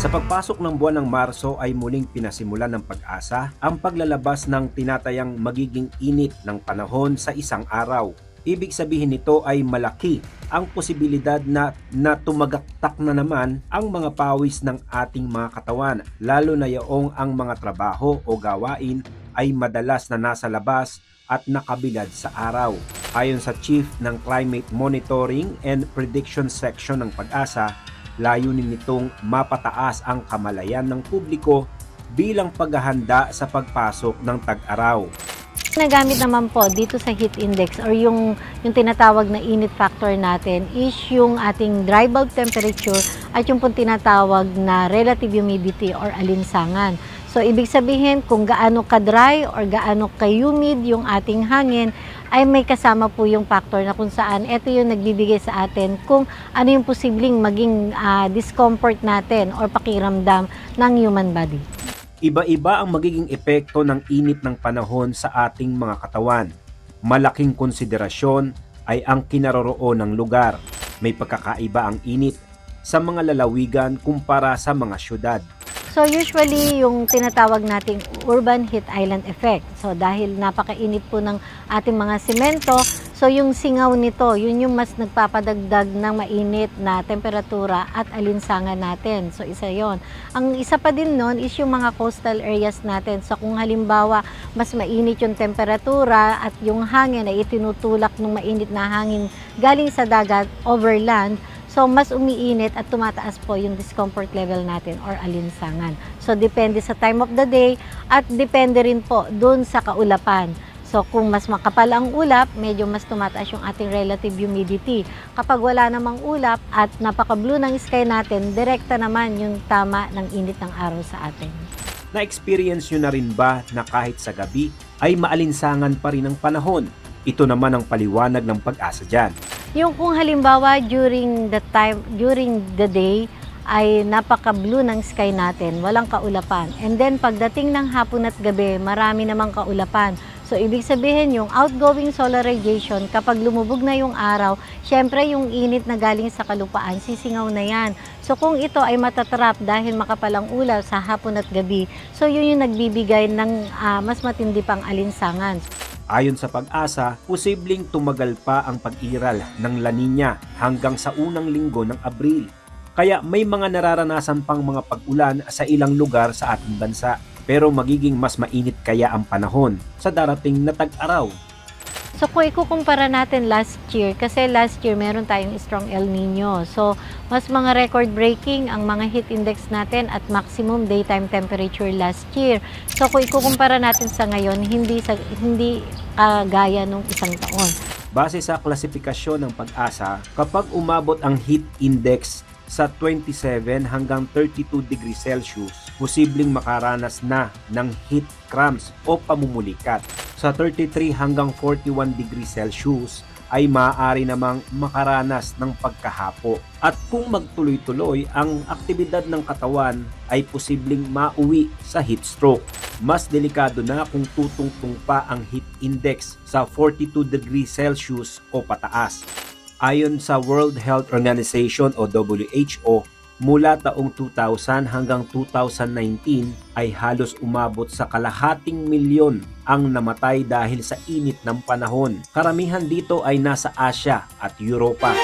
Sa pagpasok ng buwan ng Marso ay muling pinasimulan ng Pag-asa ang paglalabas ng tinatayang magiging init ng panahon sa isang araw. Ibig sabihin nito ay malaki ang posibilidad na tumagaktak na naman ang mga pawis ng ating mga katawan, lalo na yaong ang mga trabaho o gawain ay madalas na nasa labas at nakabilad sa araw. Ayon sa Chief ng Climate Monitoring and Prediction Section ng Pag-asa, layunin nitong mapataas ang kamalayan ng publiko bilang paghahanda sa pagpasok ng tag-araw. Nagamit naman po dito sa heat index or yung tinatawag na init factor natin is yung ating dry bulb temperature at yung pong tinatawag na relative humidity or alinsangan. So ibig sabihin kung gaano ka-dry or gaano ka-humid yung ating hangin ay may kasama po yung factor na kung saan ito yung nagbibigay sa atin kung ano yung posibleng maging discomfort natin or pakiramdam ng human body. Iba-iba ang magiging epekto ng init ng panahon sa ating mga katawan. Malaking konsiderasyon ay ang kinaroroon ng lugar. May pagkakaiba ang init sa mga lalawigan kumpara sa mga syudad. So usually yung tinatawag nating urban heat island effect. So dahil napakainit po ng ating mga semento, so yung singaw nito, yun yung mas nagpapadagdag ng mainit na temperatura at alinsangan natin. So isa yon. Ang isa pa din nun is yung mga coastal areas natin. So kung halimbawa mas mainit yung temperatura at yung hangin ay itinutulak ng mainit na hangin galing sa dagat overland, so mas umiinit at tumataas po yung discomfort level natin or alinsangan. So depende sa time of the day at depende rin po dun sa kaulapan. So kung mas makapal ang ulap, medyo mas tumataas yung ating relative humidity. Kapag wala namang ulap at napaka-blue ng sky natin, direkta naman yung tama ng init ng araw sa atin. Na-experience nyo na rin ba na kahit sa gabi ay maalinsangan pa rin ang panahon? Ito naman ang paliwanag ng Pag-asa dyan. Yung kung halimbawa during the day ay napaka-blue ng sky natin, walang kaulapan. And then pagdating ng hapon at gabi, marami namang kaulapan. So ibig sabihin yung outgoing solar radiation, kapag lumubog na yung araw, syempre yung init na galing sa kalupaan, sisingaw na yan. So kung ito ay matatrap dahil makapalang ulap sa hapon at gabi, so yun yung nagbibigay ng mas matindi pang alinsangan. Ayon sa Pag-asa, posibleng tumagal pa ang pag-iral ng La Nina hanggang sa unang linggo ng Abril. Kaya may mga nararanasan pang mga pag-ulan sa ilang lugar sa ating bansa. Pero magiging mas mainit kaya ang panahon sa darating na tag-araw. So kung ikukumpara natin last year, kasi last year meron tayong strong El Nino. So mas mga record-breaking ang mga heat index natin at maximum daytime temperature last year. So kung ikukumpara natin sa ngayon, hindi gaya nung isang taon. Base sa klasifikasyon ng Pag-asa, kapag umabot ang heat index sa 27 hanggang 32 degrees Celsius, posibleng makaranas na ng heat cramps o pamumulikat. Sa 33 hanggang 41 degrees Celsius ay maaari namang makaranas ng pagkahapo. At kung magtuloy-tuloy ang aktibidad ng katawan ay posibleng mauwi sa heat stroke. Mas delikado na kung tutungtong pa ang heat index sa 42 degrees Celsius o pataas. Ayon sa World Health Organization o WHO, mula taong 2000 hanggang 2019 ay halos umabot sa 250 milyon ang namatay dahil sa init ng panahon. Karamihan dito ay nasa Asia at Europa.